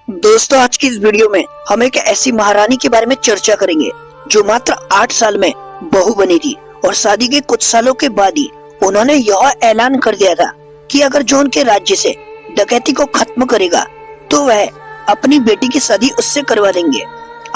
दोस्तों, आज की इस वीडियो में हम एक ऐसी महारानी के बारे में चर्चा करेंगे जो मात्र 8 साल में बहू बनी थी और शादी के कुछ सालों के बाद ही उन्होंने यह ऐलान कर दिया था कि अगर जो उनके राज्य से डकैती को खत्म करेगा तो वह अपनी बेटी की शादी उससे करवा देंगे।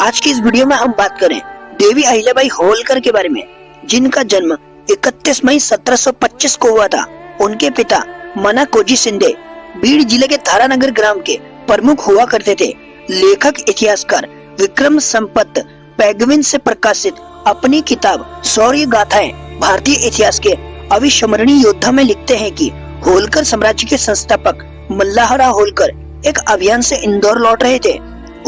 आज की इस वीडियो में हम बात करें देवी अहिल्याबाई होलकर के बारे में, जिनका जन्म 31 मई 1725 को हुआ था। उनके पिता मनाकोजी शिंदे बीड जिले के तारानगर ग्राम के प्रमुख हुआ करते थे। लेखक इतिहासकार विक्रम संपत पेगविन से प्रकाशित अपनी किताब शौर्य गाथाएं भारतीय इतिहास के अविस्मरणीय योद्धा में लिखते हैं कि होलकर साम्राज्य के संस्थापक मल्लाहराव होलकर एक अभियान से इंदौर लौट रहे थे।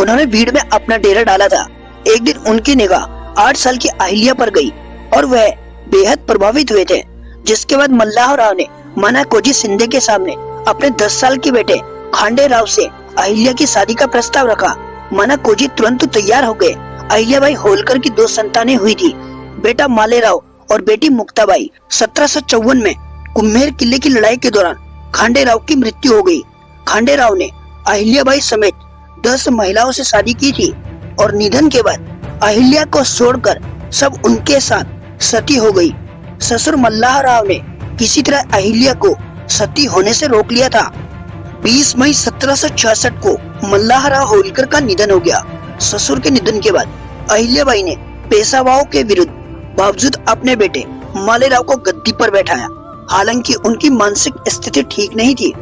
उन्होंने भीड़ में अपना डेरा डाला था। एक दिन उनकी निगाह 8 साल की अहिल्या पर गई और वह बेहद प्रभावित हुए थे। जिसके बाद मल्लाहराव ने मनाकोजी शिंदे के सामने अपने 10 साल के बेटे खांडे राव से अहिल्या की शादी का प्रस्ताव रखा। मनाकोजी तुरंत तैयार हो गए। अहिल्याबाई होलकर की 2 संतानें हुई थी, बेटा मालेराव और बेटी मुक्ताबाई। 1754 में कुम्हेर किले की लड़ाई के दौरान खांडे राव की मृत्यु हो गई। खांडे राव ने अहिल्याबाई समेत 10 महिलाओं से शादी की थी और निधन के बाद अहिल्या को छोड़कर सब उनके साथ सती हो गई। ससुर मल्लाहराव ने किसी तरह अहिल्या को सती होने से रोक लिया था। 20 मई 1766 को मल्लाहराव होलकर का निधन हो गया। ससुर के निधन के बाद अहिल्याबाई ने पेशवाओं के विरुद्ध बावजूद अपने बेटे मालेराव को गद्दी पर बैठाया। हालांकि उनकी मानसिक स्थिति ठीक नहीं थी।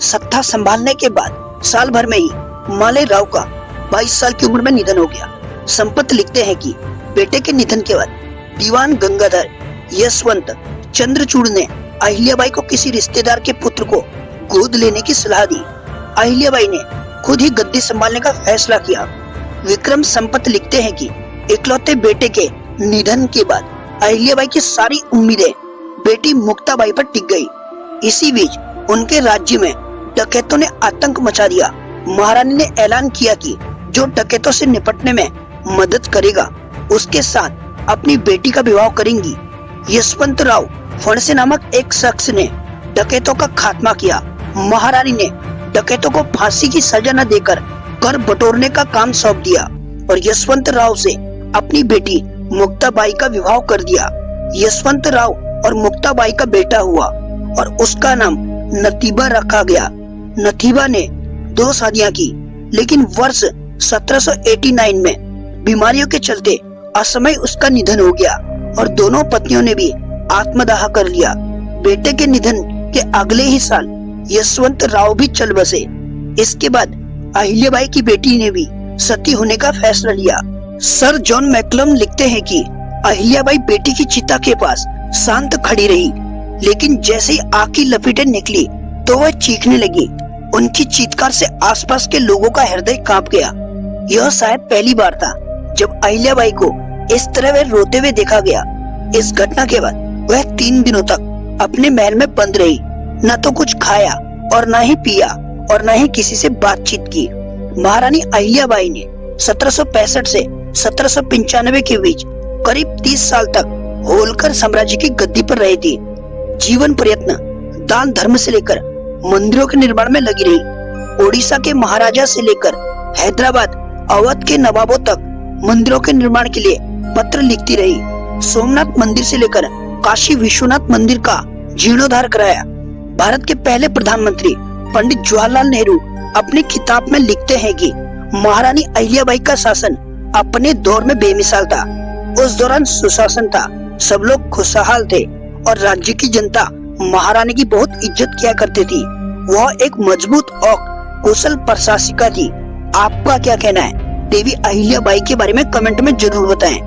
सत्ता संभालने के बाद साल भर में ही मालेराव का 22 साल की उम्र में निधन हो गया। संपत लिखते हैं कि बेटे के निधन के बाद दीवान गंगाधर यशवंत चंद्रचूड़ ने अहिल्याबाई को किसी रिश्तेदार के पुत्र को गोद लेने की सलाह दी। अहिल्याबाई ने खुद ही गद्दी संभालने का फैसला किया। विक्रम संपत लिखते हैं कि इकलौते बेटे के निधन के बाद अहिल्याबाई की सारी उम्मीदें बेटी मुक्ताबाई पर टिक गई। इसी बीच उनके राज्य में डकैतों ने आतंक मचा दिया। महारानी ने ऐलान किया कि जो डकैतों से निपटने में मदद करेगा उसके साथ अपनी बेटी का विवाह करेंगी। यशवंत राव फणसे नामक एक शख्स ने डकैतों का खात्मा किया। महारानी ने डकैतों को फांसी की सजा न देकर कर बटोरने का काम सौंप दिया और यशवंत राव से अपनी बेटी मुक्ताबाई का विवाह कर दिया। यशवंत राव और मुक्ताबाई का बेटा हुआ और उसका नाम नतीबा रखा गया। नतीबा ने 2 शादियां की, लेकिन वर्ष 1789 में बीमारियों के चलते असमय उसका निधन हो गया और दोनों पत्नियों ने भी आत्मदाह कर लिया। बेटे के निधन के अगले ही साल यशवंत राव भी चल बसे। इसके बाद अहिल्याबाई की बेटी ने भी सती होने का फैसला लिया। सर जॉन मैकलम लिखते हैं कि अहिल्याबाई बेटी की चिता के पास शांत खड़ी रही, लेकिन जैसे ही आग की लपटें निकली तो वह चीखने लगी। उनकी चीत्कार से आसपास के लोगों का हृदय कांप गया। यह शायद पहली बार था जब अहिल्याबाई को इस तरह वह रोते हुए देखा गया। इस घटना के बाद वह 3 दिनों तक अपने महल में बंद रही। न तो कुछ खाया और न ही पिया और न ही किसी से बातचीत की। महारानी अहिल्याबाई ने 1765 से 1795 के बीच करीब 30 साल तक होलकर साम्राज्य की गद्दी पर रही थी। जीवन प्रयत्न दान धर्म से लेकर मंदिरों के निर्माण में लगी रही। ओडिशा के महाराजा से लेकर हैदराबाद अवध के नवाबों तक मंदिरों के निर्माण के लिए पत्र लिखती रही। सोमनाथ मंदिर से लेकर काशी विश्वनाथ मंदिर का जीर्णोद्धार कराया। भारत के पहले प्रधानमंत्री पंडित जवाहरलाल नेहरू अपनी किताब में लिखते हैं कि महारानी अहिल्याबाई का शासन अपने दौर में बेमिसाल था। उस दौरान सुशासन था, सब लोग खुशहाल थे और राज्य की जनता महारानी की बहुत इज्जत किया करती थी। वह एक मजबूत और कुशल प्रशासिका थी। आपका क्या कहना है देवी अहिल्याबाई के बारे में कमेंट में जरूर बताएं।